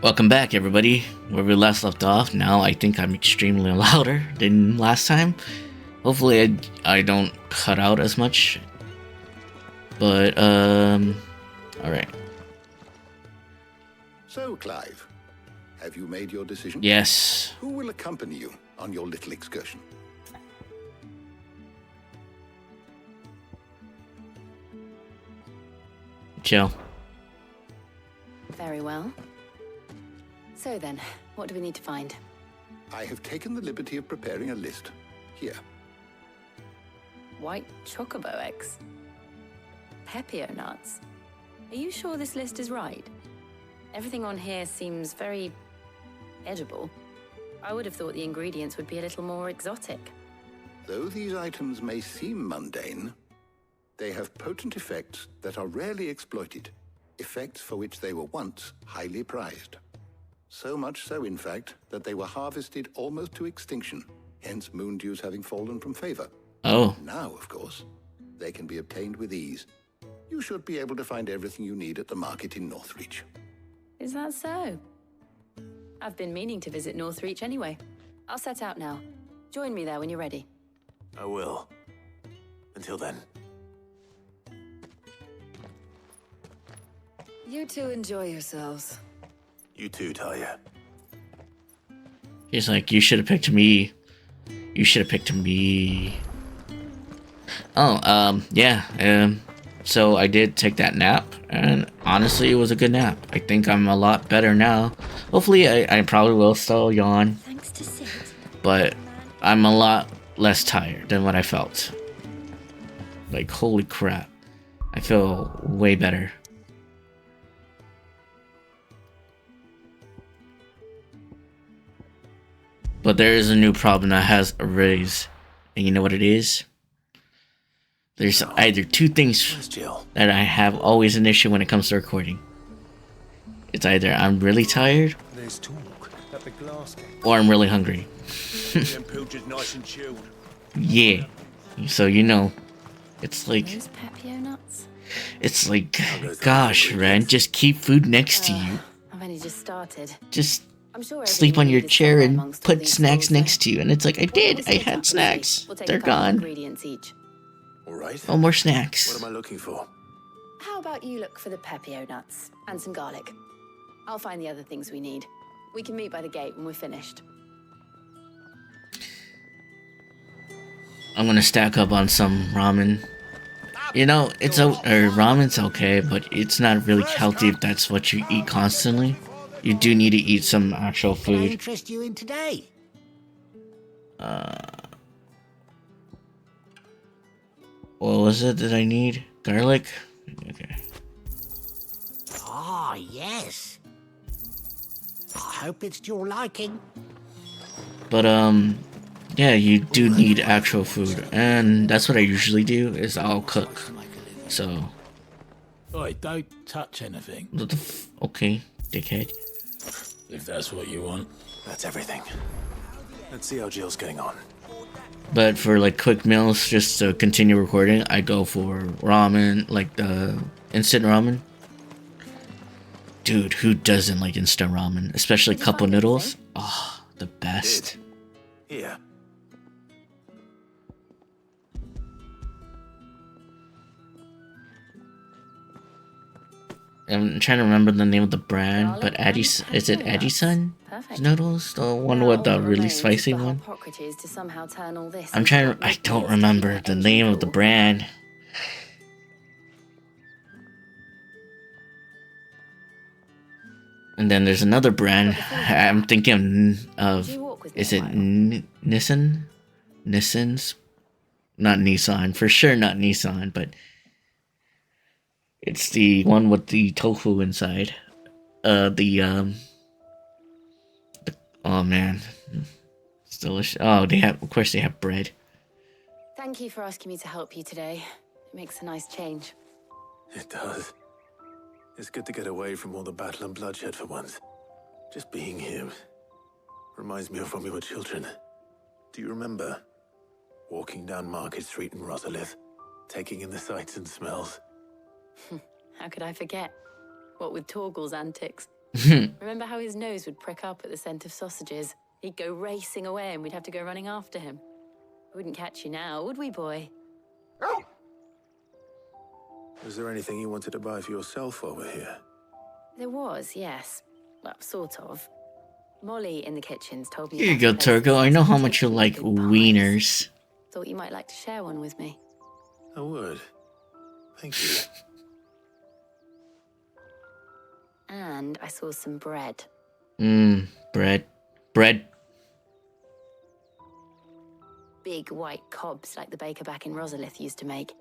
Welcome back, everybody. Where we last left off, now I think I'm extremely louder than last time. Hopefully I don't cut out as much. But, alright. So, Clive, have you made your decision? Yes. Who will accompany you on your little excursion? Chill. Very well. So then, what do we need to find? I have taken the liberty of preparing a list. Here. White chocobo eggs. Pepio nuts. Are you sure this list is right? Everything on here seems very edible. I would have thought the ingredients would be a little more exotic. Though these items may seem mundane, they have potent effects that are rarely exploited, effects for which they were once highly prized. So much so, in fact, that they were harvested almost to extinction, hence moon dews having fallen from favor. Oh. Now, of course, they can be obtained with ease. You should be able to find everything you need at the market in Northreach. Is that so? I've been meaning to visit Northreach anyway. I'll set out now. Join me there when you're ready. I will. Until then. You two enjoy yourselves. You too, Talia. He's like, you should have picked me. You should have picked me. Oh, yeah. So I did take that nap, and honestly, it was a good nap. I think I'm a lot better now. Hopefully, I probably will still yawn. Thanks to Sid. But I'm a lot less tired than what I felt. Like, holy crap. I feel way better. But there is a new problem that has arisen. And you know what it is? There's either two things that I have always an issue when it comes to recording. It's either I'm really tired, or I'm really hungry. Yeah. So you know, it's like, Those Pepio nuts? it's like, gosh, Ren, just keep food next to you. I've only just started. Just I'm sure sleep on everything your we need is chair somewhere and amongst all put these snacks stores, next to you. And it's like, I did. I We'll had take snacks. We'll take They're a couple gone. ingredients each. All right. No more What snacks. am I looking for? How about you look for the Pepio nuts and some garlic? I'll find the other things we need. We can meet by the gate when we're finished. I'm gonna stack up on some ramen. You know, ramen's okay, but it's not really healthy if that's what you eat constantly. You do need to eat some actual Can I food. interest you in today? What was it that I need? Garlic? Okay. Ah, yes. I hope it's to your liking. But, yeah, you do need actual food. And that's what I usually do, is I'll cook. So, Oi, don't touch anything, what the okay, dickhead. if that's what you want. That's everything. Let's see how Jill's getting on. But for, like, quick meals, just to continue recording, I go for ramen, like the instant ramen. Dude, who doesn't like instant ramen? Especially Did you cup of find noodles. anything? Oh, the best. Here. I'm trying to remember the name of the brand, Garlic but and is it pepper nuts. Addison Perfect. noodles? The one Now with all the that really remains is spicy for one? Hippocrates to somehow turn all this I'm into trying what to, I Nick don't needs to remember keep the our name engine of the cool. brand. And then there's another brand. I'm thinking of, Would you walk with me is a it while? Nissan? Nissan's? Not Nissan, for sure not Nissan, but it's the one with the tofu inside. Oh man, it's delicious. Oh, of course they have bread. Thank you for asking me to help you today. It makes a nice change. It does. It's good to get away from all the battle and bloodshed for once. Just being here reminds me of when we were children. Do you remember? Walking down Market Street in Rosalith, taking in the sights and smells. How could I forget? What with Torgal's antics. Remember how his nose would prick up at the scent of sausages? He'd go racing away and we'd have to go running after him. We wouldn't catch you now, would we, boy? Was there anything you wanted to buy for yourself while we're here? There was, yes. Well, sort of. Molly in the kitchens told me... Here you about go, a place Turgo. I know how that much you like good pies. wieners. Thought you might like to share one with me. I would. Thank you. And I saw some bread. Bread. Bread. Big white cobs like the baker back in Rosalith used to make.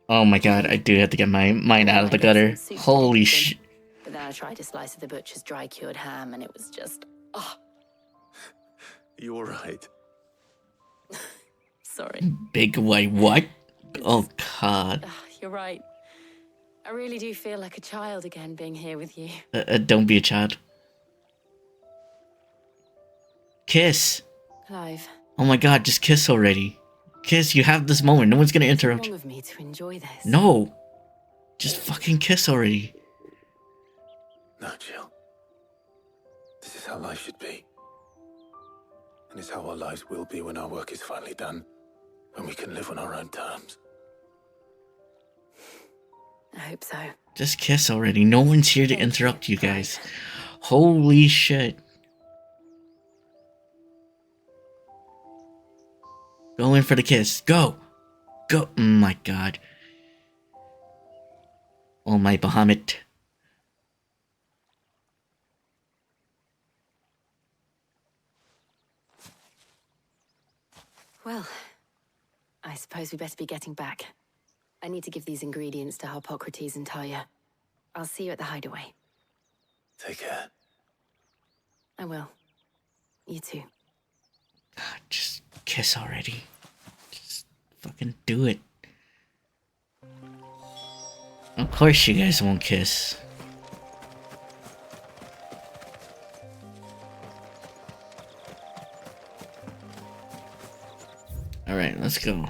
Oh my god, I do have to get mine out of the gutter. Holy shit. But then I tried a slice of the butcher's dry-cured ham and it was just... Oh, You all right? sorry. Big white what? Oh god. You're right. I really do feel like a child again being here with you. Don't be a child. Kiss. Clive. Oh my god, just kiss already. Kiss, you have this moment. No one's gonna It's interrupt wrong you. of me to enjoy this. No. Just fucking kiss already. No, Jill. This is how life should be. And it's how our lives will be when our work is finally done. When we can live on our own terms. I hope so. Just kiss already. No one's here to interrupt you guys. Holy shit. Go in for the kiss. Go. Go. Oh my god. Oh my Bahamut. Well, I suppose we better be getting back. I need to give these ingredients to Harpocrates and Talia. I'll see you at the hideaway. Take care. I will. You too. God, just kiss already. Just fucking do it. Of course you guys won't kiss. Alright, let's go.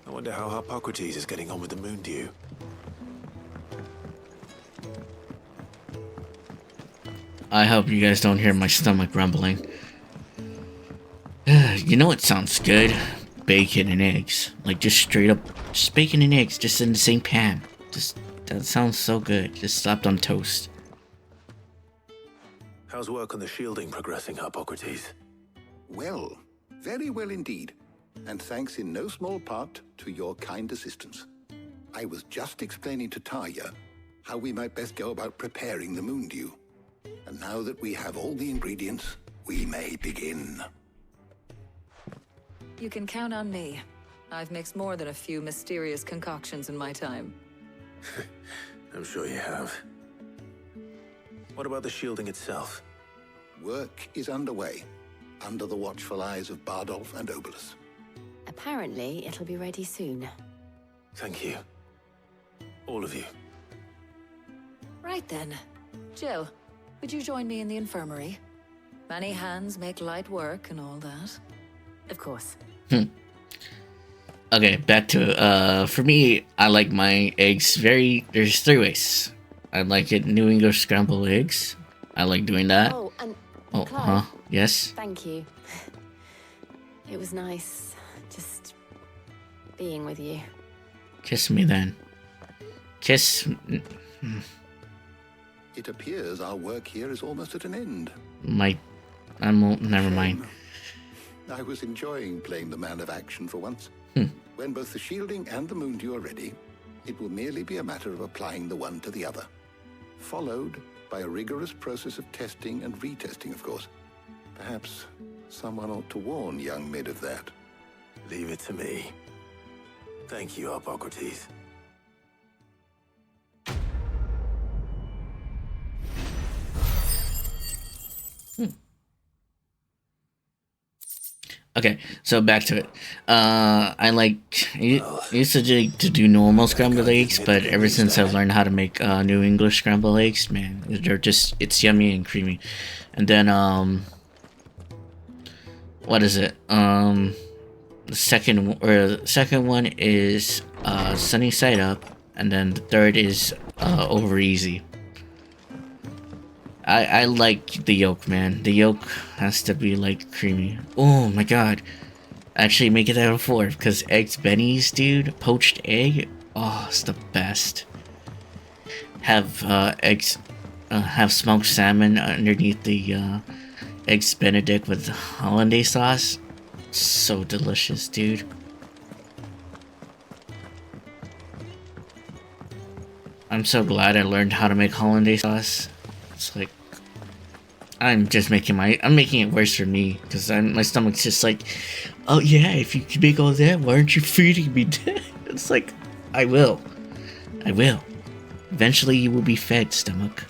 I wonder how Harpocrates is getting on with the moon dew. I hope you guys don't hear my stomach rumbling. You know what sounds good? Bacon and eggs. Like, just straight up, just bacon and eggs, just in the same pan. Just, that sounds so good. Just slapped on toast. How's work on the shielding progressing, Harpocrates? Well, very well indeed. And thanks in no small part to your kind assistance. I was just explaining to Tarja how we might best go about preparing the moon dew. And now that we have all the ingredients, we may begin. You can count on me. I've mixed more than a few mysterious concoctions in my time. I'm sure you have. What about the shielding itself? Work is underway, under the watchful eyes of Bardolph and Obolus. Apparently, it'll be ready soon. Thank you. All of you. Right then. Jill, would you join me in the infirmary? Many hands make light work and all that. Of course. Okay, back to for me, I like my eggs there's three ways. I like it New English scrambled eggs. I like doing that. Oh, and Oh, Clive, yes. thank you. It was nice just being with you. Kiss me then. Kiss It appears our work here is almost at an end. never mind. I was enjoying playing the man of action for once. When both the shielding and the moon dew are ready, it will merely be a matter of applying the one to the other. Followed by a rigorous process of testing and retesting, of course. Perhaps someone ought to warn young Mid of that. Leave it to me. Thank you, Harpocrates. Okay, so back to it. I used to do normal scrambled eggs, but ever since I've learned how to make New English scrambled eggs, man, it's yummy and creamy. And then what is it? The second one is sunny side up, and then the third is over easy. I like the yolk, man. The yolk has to be like creamy. Oh my god. Actually make it out of 4 because eggs bennies, dude. Poached egg. Oh, it's the best. Have have smoked salmon underneath the eggs benedict with hollandaise sauce. So delicious, dude. I'm so glad I learned how to make hollandaise sauce. It's like I'm making it worse for me because my stomach's just like, oh yeah, if you can make all that, why aren't you feeding me? It's like, I will. Eventually, you will be fed, stomach.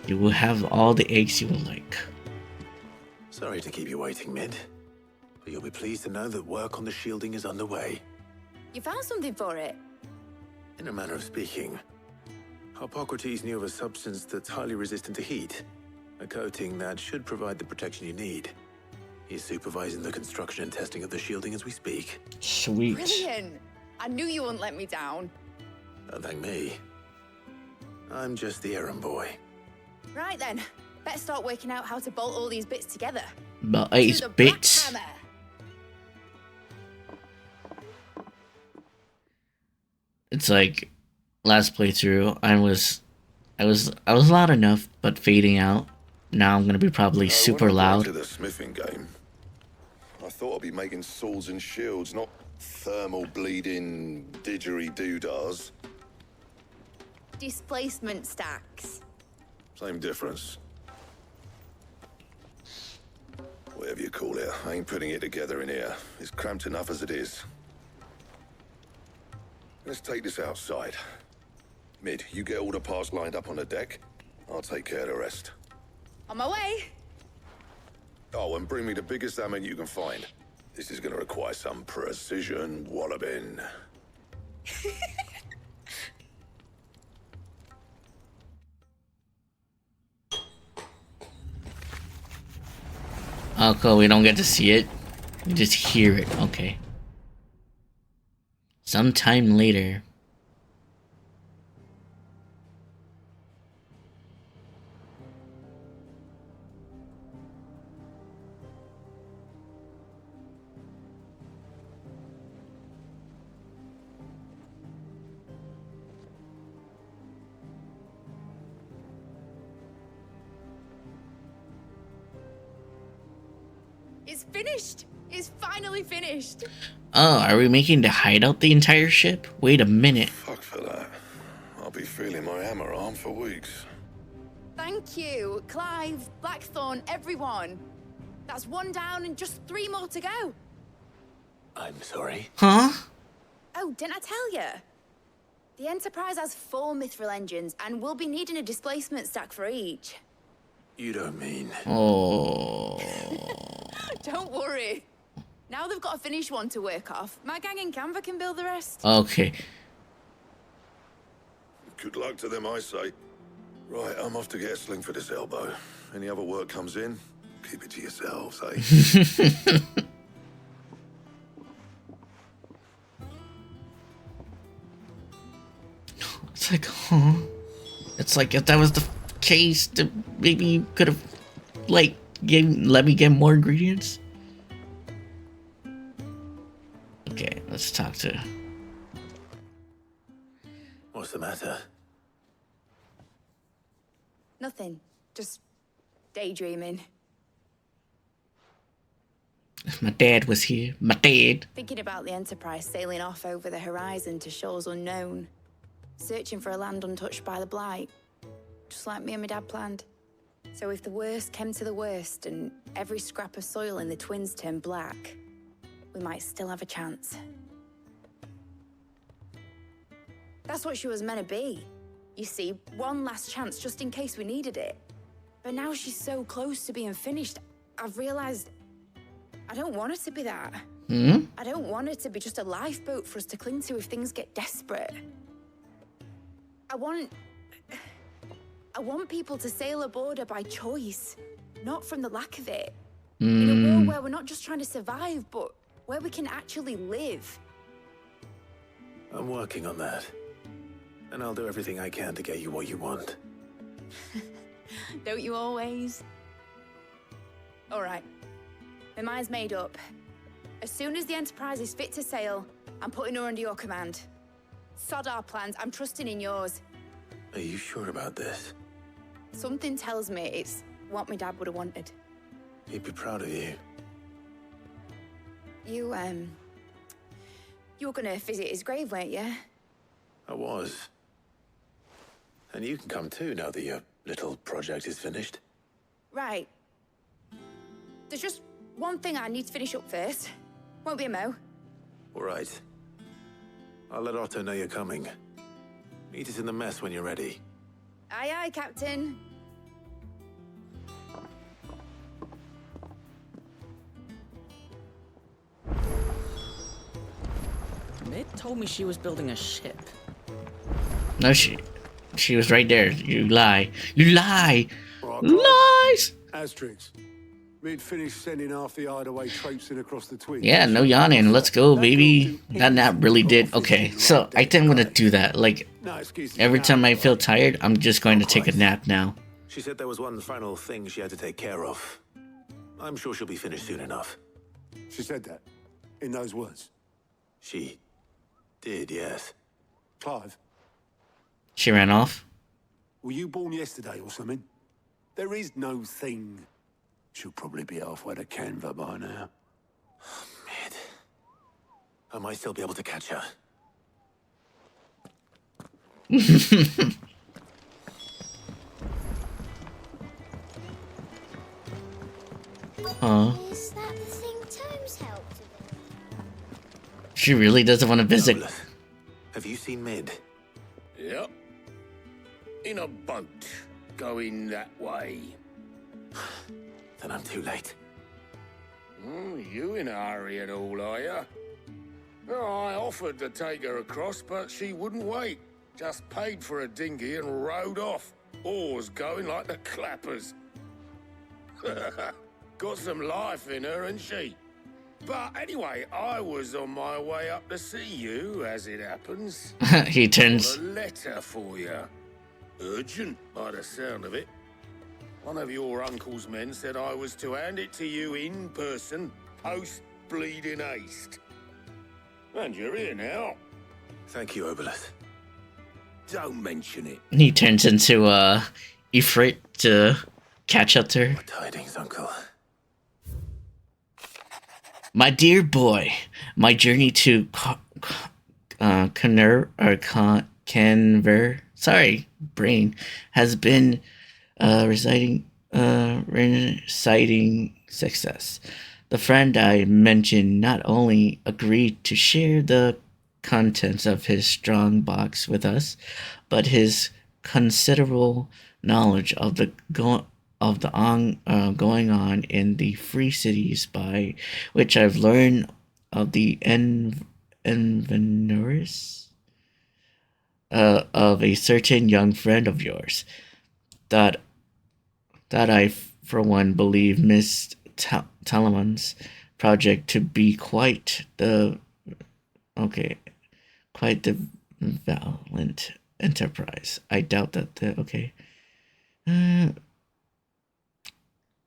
You will have all the eggs you will like. Sorry to keep you waiting, Mid, but you'll be pleased to know that work on the shielding is underway. You found something for it? In a manner of speaking, Hippocrates knew of a substance that's highly resistant to heat. A coating that should provide the protection you need. He's supervising the construction and testing of the shielding as we speak. Sweet. Brilliant! I knew you wouldn't let me down. Don't thank me. I'm just the errand boy. Right then, better start working out how to bolt all these bits together. But To it's the bits. Black Hammer. It's like last playthrough, I was loud enough, but fading out. Now I'm gonna be probably super when I got loud. into the smithing game, I thought I'd be making swords and shields, not thermal bleeding didgeridoo-dahs. Displacement stacks. Same difference. Whatever you call it, I ain't putting it together in here. It's cramped enough as it is. Let's take this outside. Mid, you get all the parts lined up on the deck. I'll take care of the rest. On my way. Oh, and bring me the biggest salmon you can find. This is gonna require some precision walloping. Oh, cool. We don't get to see it. We just hear it. Okay. Sometime later. It's finished. It's finally finished. Oh, are we making the hideout the entire ship? Wait a minute. Fuck for that. I'll be feeling my hammer arm for weeks. Thank you, Clive, Blackthorn, everyone. That's 1 down and just 3 more to go. I'm sorry. Huh? Oh, didn't I tell you? The Enterprise has 4 mithril engines, and we'll be needing a displacement stack for each. You don't mean... Oh. Don't worry. Now they've got a finished one to work off. My gang in Canva can build the rest. Okay. Good luck to them, I say. Right, I'm off to get a sling for this elbow. Any other work comes in, keep it to yourselves, eh? It's like, huh? It's like if that was the case, then maybe you could have, like, let me get more ingredients. Okay, let's talk to. What's the matter? Nothing. Just daydreaming. If my dad was here, my dad. Thinking about the Enterprise sailing off over the horizon to shores unknown. Searching for a land untouched by the Blight. Just like me and my dad planned. So if the worst came to the worst and every scrap of soil in the Twins turned black, we might still have a chance. That's what she was meant to be. You see, one last chance just in case we needed it. But now she's so close to being finished, I've realized I don't want it to be that. Hmm? I don't want it to be just a lifeboat for us to cling to if things get desperate. I want people to sail aboard her by choice, not from the lack of it. In a world where we're not just trying to survive, but where we can actually live. I'm working on that. And I'll do everything I can to get you what you want. Don't you always? All right. My mind's made up. As soon as the Enterprise is fit to sail, I'm putting her under your command. Sod our plans, I'm trusting in yours. Are you sure about this? Something tells me it's what my dad would have wanted. He'd be proud of you. You were gonna visit his grave, weren't you? I was. And you can come too now that your little project is finished. Right. There's just one thing I need to finish up first. Won't be a mo. All right. I'll let Otto know you're coming. Meet us in the mess when you're ready. Aye, aye, Captain. Mid told me she was building a ship. No, she was right there. You lie. You lie. Right, Lies. Asterix. We'd finished sending half the hideaway traipsing across the twin. Yeah, no yawning. Let's go, baby. That nap really did. Okay, so I think I'm gonna do that. Like, every time I feel tired, I'm just going to take a nap now. She said there was one final thing she had to take care of. I'm sure she'll be finished soon enough. She said that? In those words? She did, yes. Clive, She ran off. were you born yesterday or something? There is no thing. She'll probably be halfway to Canva by now. Mid. I might still be able to catch her. Huh? Is that the thing Tomes helped with? She really doesn't want to visit. Douglas, have you seen Mid? Yep. In a boat, going that way. Then I'm too late. You in a hurry at all, are you? Oh, I offered to take her across, but she wouldn't wait. Just paid for a dinghy and rowed off. Oars going like the clappers. Got some life in her, ain't she? But anyway, I was on my way up to see you, as it happens. He turns. Got a letter for you. Urgent, by the sound of it. One of your uncle's men said I was to hand it to you in person, post-bleeding haste. And you're here now. Thank you, Obolus. Don't mention it. He turns into Ifrit to catch up to her. What tidings, Uncle? My dear boy, my journey to Canver, sorry, brain, has been reciting success. The friend I mentioned not only agreed to share the contents of his strong box with us, but his considerable knowledge of the going on in the free cities, by which I've learned of the enveneners of a certain young friend of yours, that I, for one, believe Miss Talaman's project to be quite the valiant enterprise. I doubt that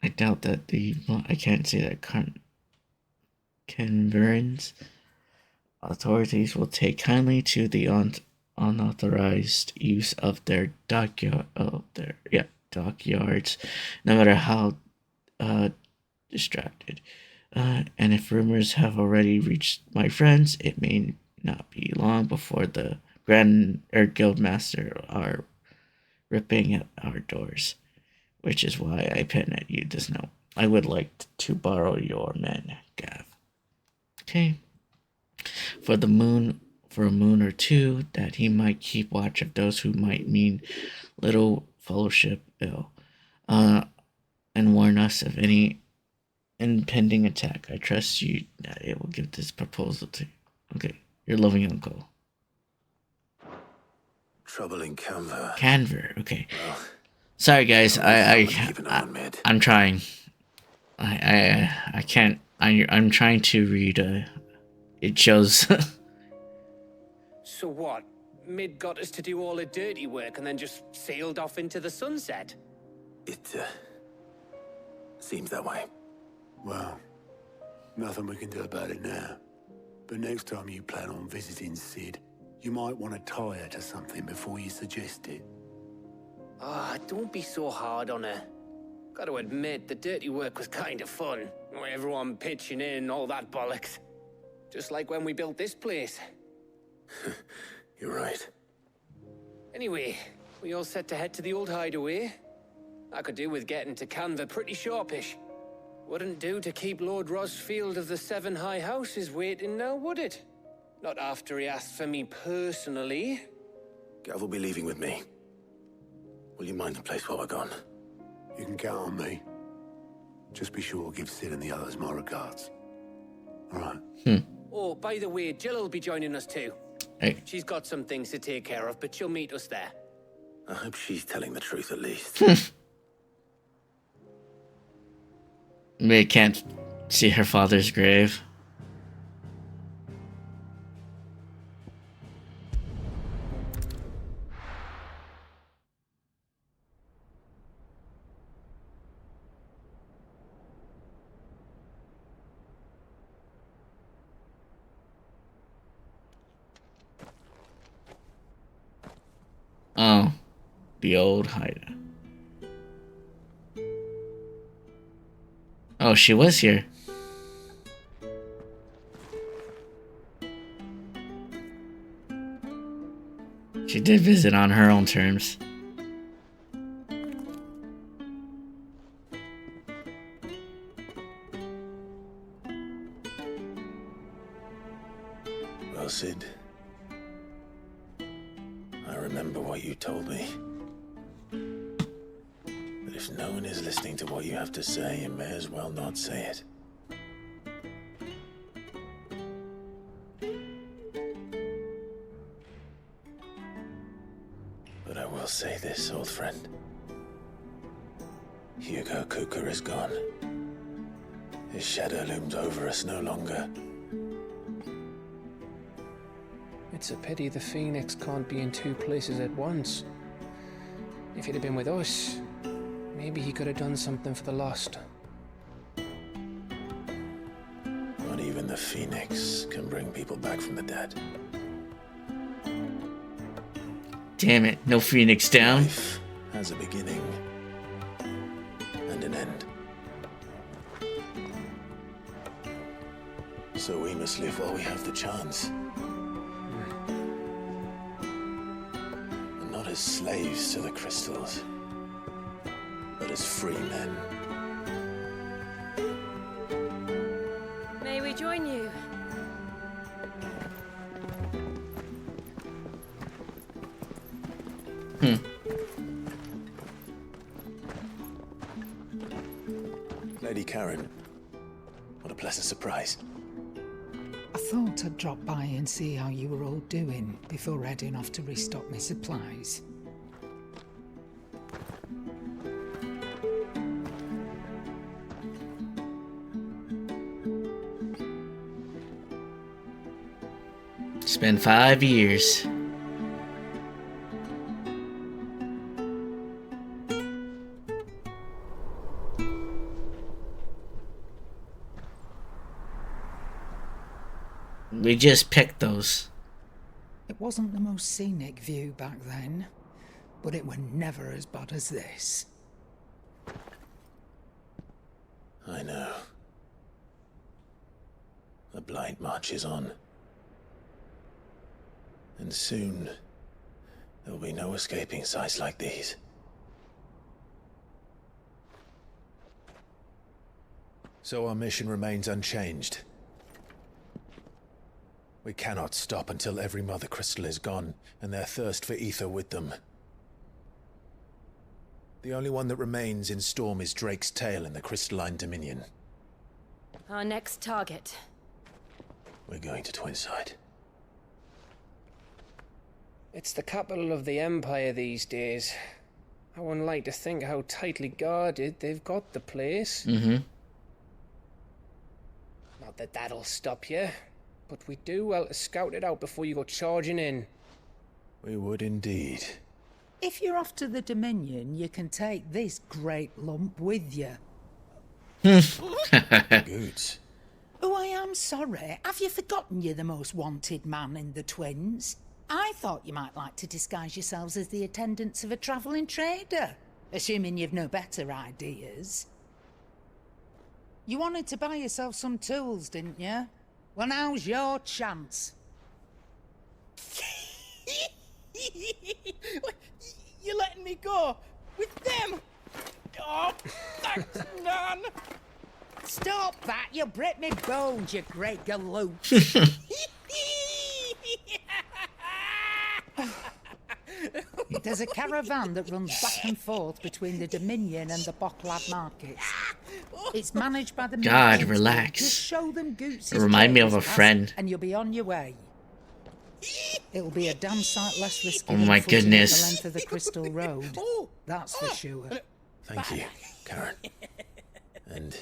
I can't say that Canberrans authorities will take kindly to the unauthorized use of their dockyards, no matter how distracted. And if rumors have already reached my friends, it may not be long before the Grand Guildmaster are ripping at our doors, which is why I pen at you this note. I would like to borrow your men, Gav. Okay. For a moon or two, that he might keep watch of those who might mean little fellowship ill, and warn us of any impending attack. I trust you that it will give this proposal to. Okay, your loving uncle. Trouble in Canva. Canver. Okay. Well, sorry guys. I'm trying. I can't. I'm trying to read. It shows. So what? Mid got us to do all the dirty work and then just sailed off into the sunset? It seems that way. Well, nothing we can do about it now. But next time you plan on visiting Sid, you might want to tie her to something before you suggest it. Ah, don't be so hard on her. Got to admit, the dirty work was kind of fun. Everyone pitching in, all that bollocks. Just like when we built this place. You're right. Anyway, we all set to head to the old hideaway. I could do with getting to Canva pretty sharpish. Wouldn't do to keep Lord Rosfield of the Seven High Houses waiting now, would it? Not after he asked for me personally. Gav will be leaving with me. Will you mind the place while we're gone? You can count on me. Just be sure to give Sid and the others my regards. All right. Oh, by the way, Jill will be joining us too. Hey. She's got some things to take care of, but she'll meet us there. I hope she's telling the truth at least. May can't see her father's grave. Oh, the old hideout. Oh, she was here. She did visit on her own terms. Well, Sid, I remember what you told me. But if no one is listening to what you have to say, you may as well not say it. But I will say this, old friend. Hugo Kuka is gone. His shadow looms over us no longer. It's a pity the Phoenix can't be in two places at once. If he'd have been with us, maybe he could have done something for the lost. Not even the Phoenix can bring people back from the dead. Damn it, no Phoenix down. Life has a beginning and an end. So we must live while we have the chance. And not as slaves to the crystals, but as free men. May we join you? Lady Karen, what a pleasant surprise. I thought I'd drop by and see how you were all doing before heading off to restock my supplies. It's been 5 years. We just picked those. It wasn't the most scenic view back then, but it were never as bad as this. I know. The blight marches on. And soon, there'll be no escaping sights like these. So our mission remains unchanged. We cannot stop until every Mother Crystal is gone, and their thirst for ether with them. The only one that remains in Storm is Drake's tail in the Crystalline Dominion. Our next target. We're going to Twinside. It's the capital of the Empire these days. I wouldn't like to think how tightly guarded they've got the place. Mm-hmm. Not that that'll stop you, but we do well to scout it out before you go charging in. We would indeed. If you're off to the Dominion, you can take this great lump with you. Goods. Oh, I am sorry. Have you forgotten you're the most wanted man in the Twins? I thought you might like to disguise yourselves as the attendants of a travelling trader, assuming you've no better ideas. You wanted to buy yourself some tools, didn't you? Well, now's your chance. You're letting me go with them? Oh, thanks, man. Stop that! You'll break me bones, you great galoot. There's a caravan that runs back and forth between the Dominion and the Bocklad markets. It's managed by the God, merchants. relax. Just show them Goots. Remind me of a friend. And you'll be on your way. It'll be a damn sight less risky. Oh than my footing goodness. the length of the Crystal Road. That's for sure. Thank you, Karen. And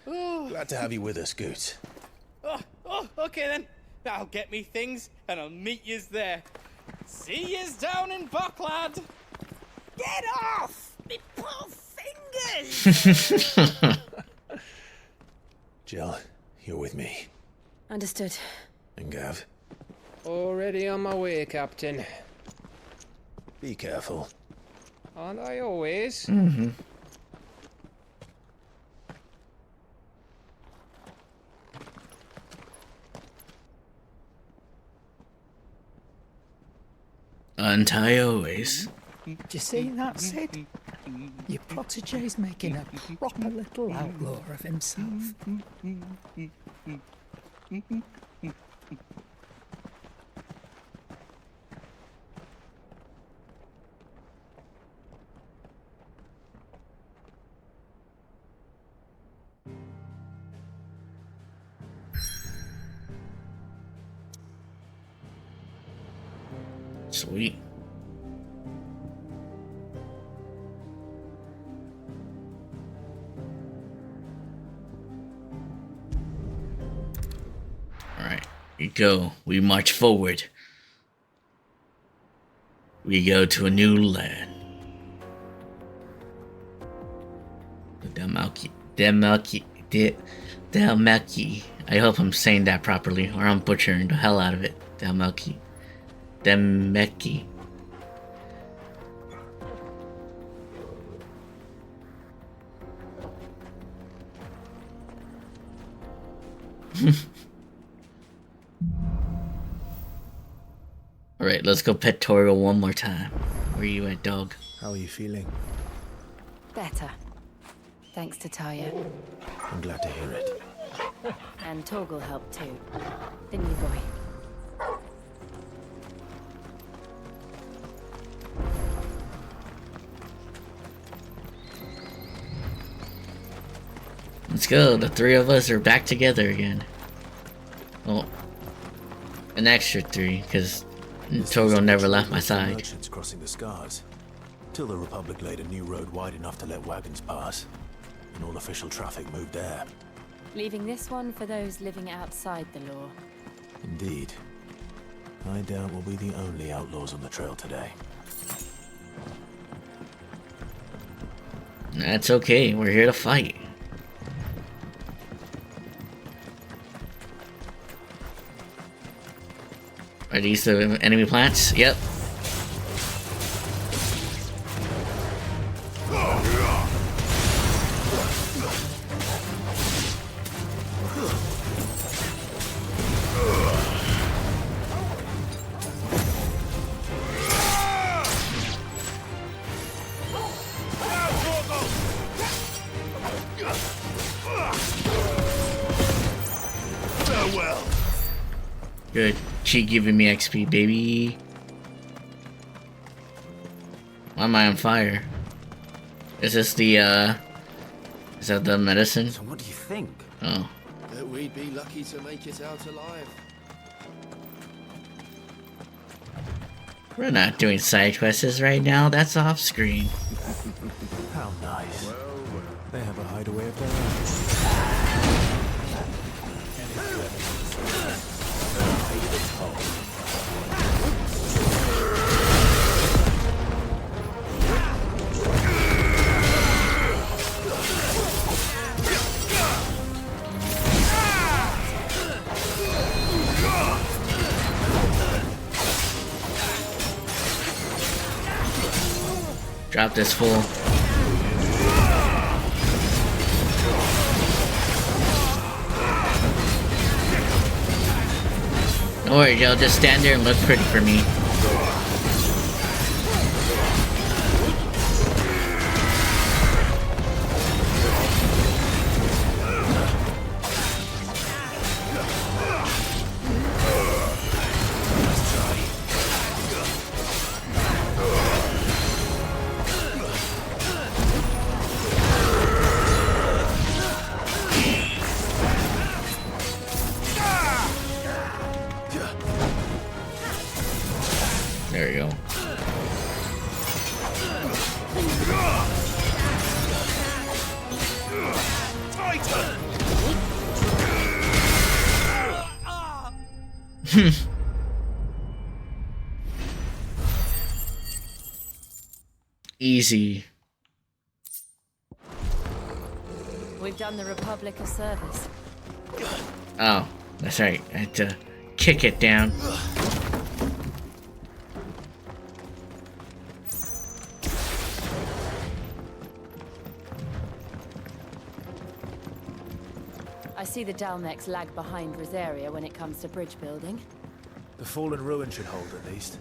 glad to have you with us, Goots. Oh, okay then. I'll get me things and I'll meet yous there. See yous down in Bocklad. Get off! Me poor fingers! Jill, you're with me. Understood. And Gav, Already on my way, Captain. be careful. Aren't I always? Mm-hmm. Untie always. Do you see that, Sid? Your protege's making a proper little outlaw of himself. Sweet. Alright, we go. We march forward. We go to a new land. The Delmalki. I hope I'm saying that properly, or I'm butchering the hell out of it. Delmalki. Demeki. Alright, let's go pet Toriel one more time. Where you at, dog? How are you feeling? Better. Thanks to Taya. I'm glad to hear it. And Torgal helped too. Didn't you, boy? Let's go. The three of us are back together again. Well, an extra three, because Torgal never left my side. Merchants crossing the scars, till the Republic laid a new road wide enough to let wagons pass, and all official traffic moved there. Leaving this one for those living outside the law. Indeed. I doubt we'll be the only outlaws on the trail today. That's okay. We're here to fight. Are these the enemy plants? Yep. Farewell. Good. She giving me XP, baby. Why am I on fire? Is this the, is that the medicine? So what do you think? Oh. we'd be lucky to make it out alive. We're not doing side quests right now. That's off screen. How nice. They have a hideaway of their own. Drop this fool. Don't worry, Joe. Just stand there and look pretty for me. There we go. Easy. We've done the Republic a service. Oh, that's right. I had to kick it down. I see the Dalmex lag behind Rosaria when it comes to bridge building. The fallen ruin should hold, at least.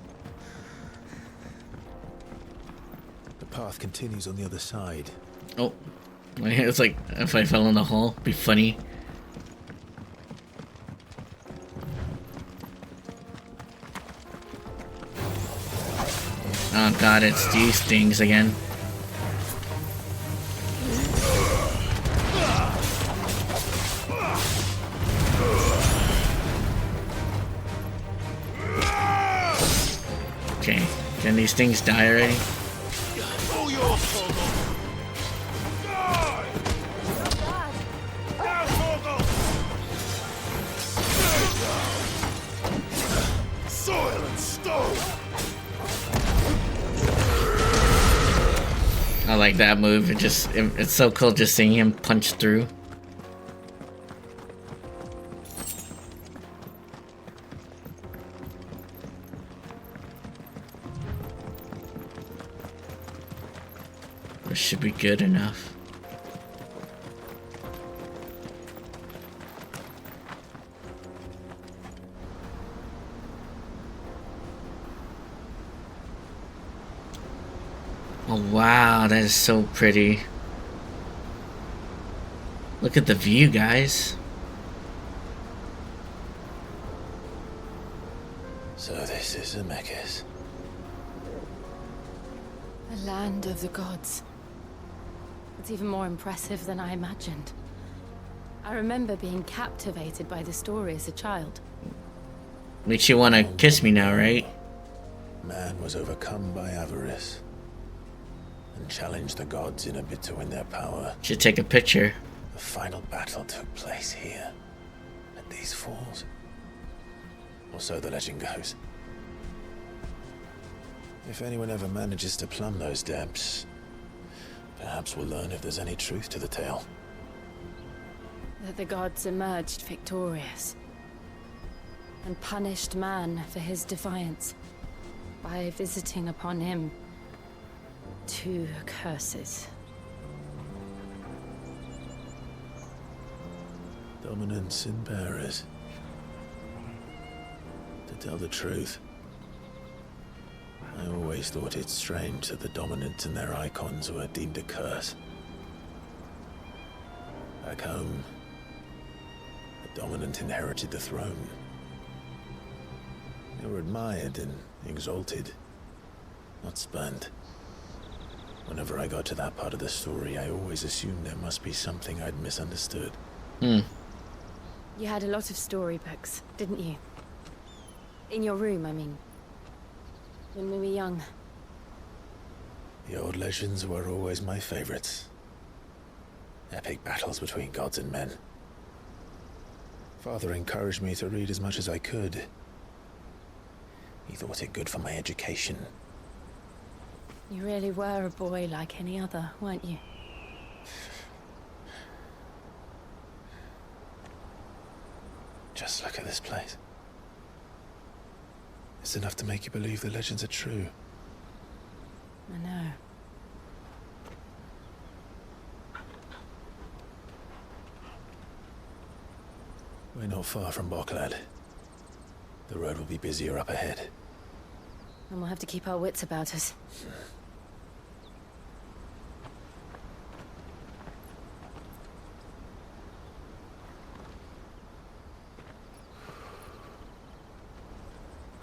The path continues on the other side. Oh, it's like if I fell in the hole, it'd be funny. Oh god, it's these things again. Okay, can these things die already? Soil and stone! I like that move. It's so cool just seeing him punch through. This should be good enough. Oh wow, that is so pretty. Look at the view, guys. So this is Zemeckis. The land of the gods. It's even more impressive than I imagined. I remember being captivated by the story as a child. Makes you want to kiss me now, right? Man was overcome by avarice and challenged the gods in a bid to win their power. Should take a picture. The final battle took place here, at these falls. Or so the legend goes. If anyone ever manages to plumb those depths, perhaps we'll learn if there's any truth to the tale. That the gods emerged victorious and punished man for his defiance by visiting upon him 2 curses. Dominance and bearers. To tell the truth, I always thought it strange that the dominant and their icons were deemed a curse. Back home, the dominant inherited the throne. They were admired and exalted, not spurned. Whenever I got to that part of the story, I always assumed there must be something I'd misunderstood. You had a lot of storybooks, didn't you? In your room, I mean. When we were young. The old legends were always my favorites. Epic battles between gods and men. Father encouraged me to read as much as I could. He thought it good for my education. You really were a boy like any other, weren't you? Just look at this place. It's enough to make you believe the legends are true. I know. We're not far from Boklad. The road will be busier up ahead. And we'll have to keep our wits about us.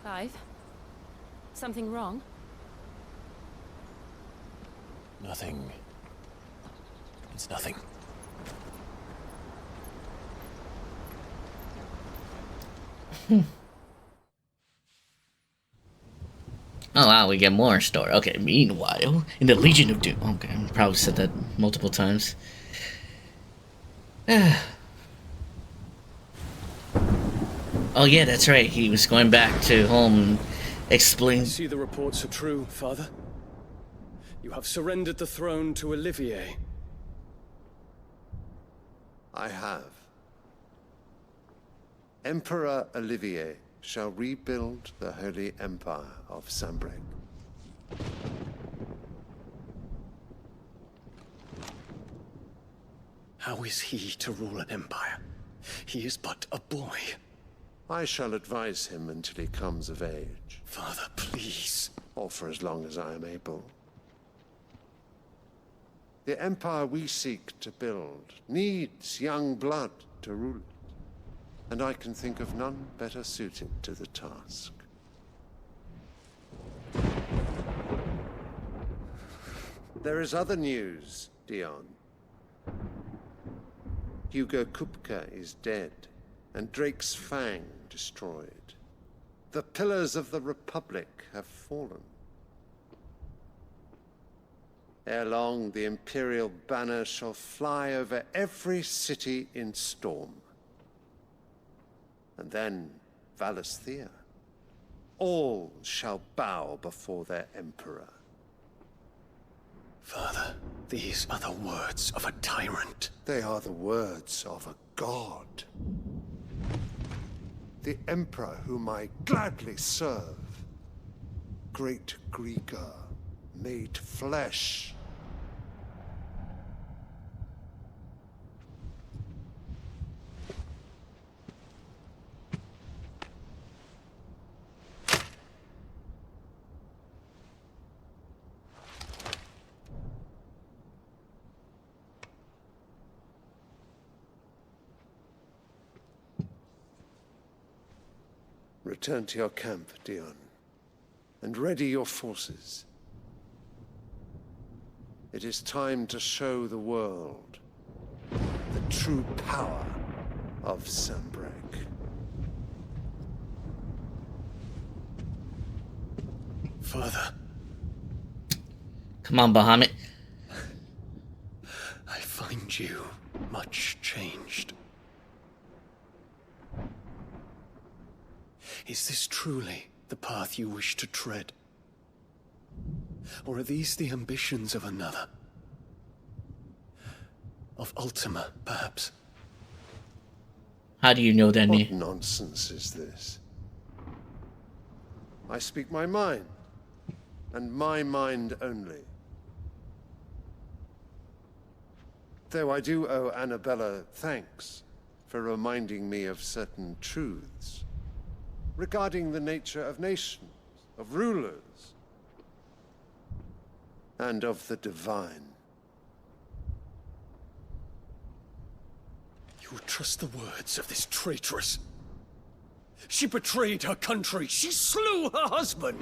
Clive? Something wrong? Nothing. It's nothing. Oh wow, we get more story. Okay, meanwhile, in the Legion of Doom. Okay, I probably said that multiple times. Oh yeah, that's right. He was going back to home, explain. I see the reports are true, Father. You have surrendered the throne to Olivier. I have. Emperor Olivier shall rebuild the Holy Empire of Sanbreque. How is he to rule an empire? He is but a boy. I shall advise him until he comes of age. Father, please. Or for as long as I am able. The empire we seek to build needs young blood to rule it. And I can think of none better suited to the task. There is other news, Dion. Hugo Kupka is dead, and Drake's Fang destroyed. The pillars of the Republic have fallen. Ere long, the Imperial banner shall fly over every city in Storm. And then Valisthea. All shall bow before their emperor. Father, these are the words of a tyrant. They are the words of a god. The emperor whom I gladly serve. Great Grieger, made flesh. Return to your camp, Dion, and ready your forces. It is time to show the world the true power of Sanbreque. Father. Come on, Bahamut. I find you much changed. Is this truly the path you wish to tread? Or are these the ambitions of another? Of Ultima, perhaps? How do you know that, What nonsense is this? I speak my mind, and my mind only. Though I do owe Annabella thanks for reminding me of certain truths regarding the nature of nations, of rulers, and of the divine. You trust the words of this traitress? She betrayed her country. She slew her husband.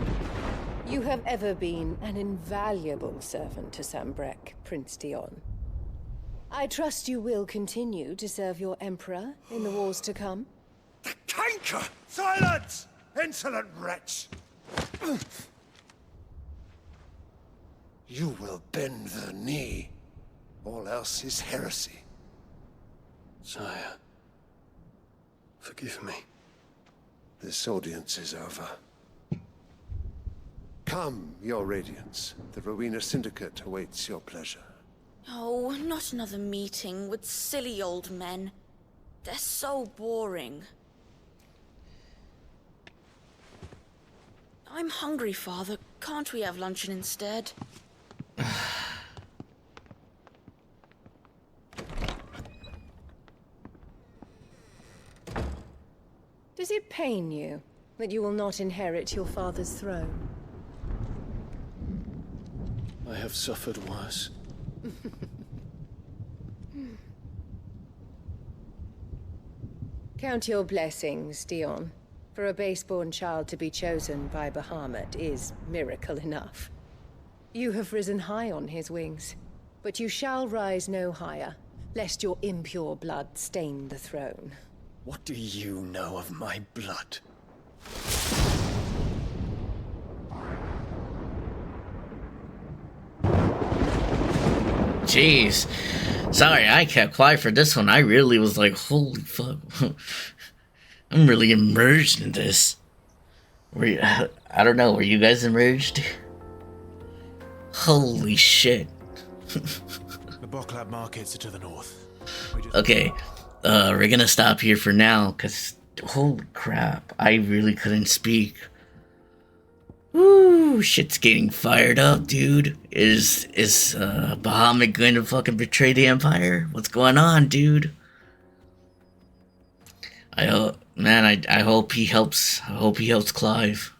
You have ever been an invaluable servant to Sanbreque, Prince Dion. I trust you will continue to serve your Emperor in the wars to come. Canker! Silence! Insolent wretch! You will bend the knee. All else is heresy. Sire, forgive me. This audience is over. Come, your Radiance. The Rowena Syndicate awaits your pleasure. Oh, not another meeting with silly old men. They're so boring. I'm hungry, Father. Can't we have luncheon instead? Does it pain you that you will not inherit your father's throne? I have suffered worse. Count your blessings, Dion. For a base-born child to be chosen by Bahamut is miracle enough. You have risen high on his wings, but you shall rise no higher, lest your impure blood stain the throne. What do you know of my blood? Jeez. Sorry, I kept quiet for this one. I really was like, holy fuck. I'm really immersed in this. I don't know, were you guys immersed? Holy shit. The Boklab markets are to the north. Okay, we're gonna stop here for now, because holy crap, I really couldn't speak. Woo, shit's getting fired up, dude. Is Bahamut going to fucking betray the Empire? What's going on, dude? I hope he helps. I hope he helps Clive.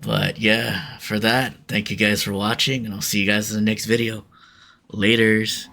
But yeah, for that, thank you guys for watching, and I'll see you guys in the next video. Laters.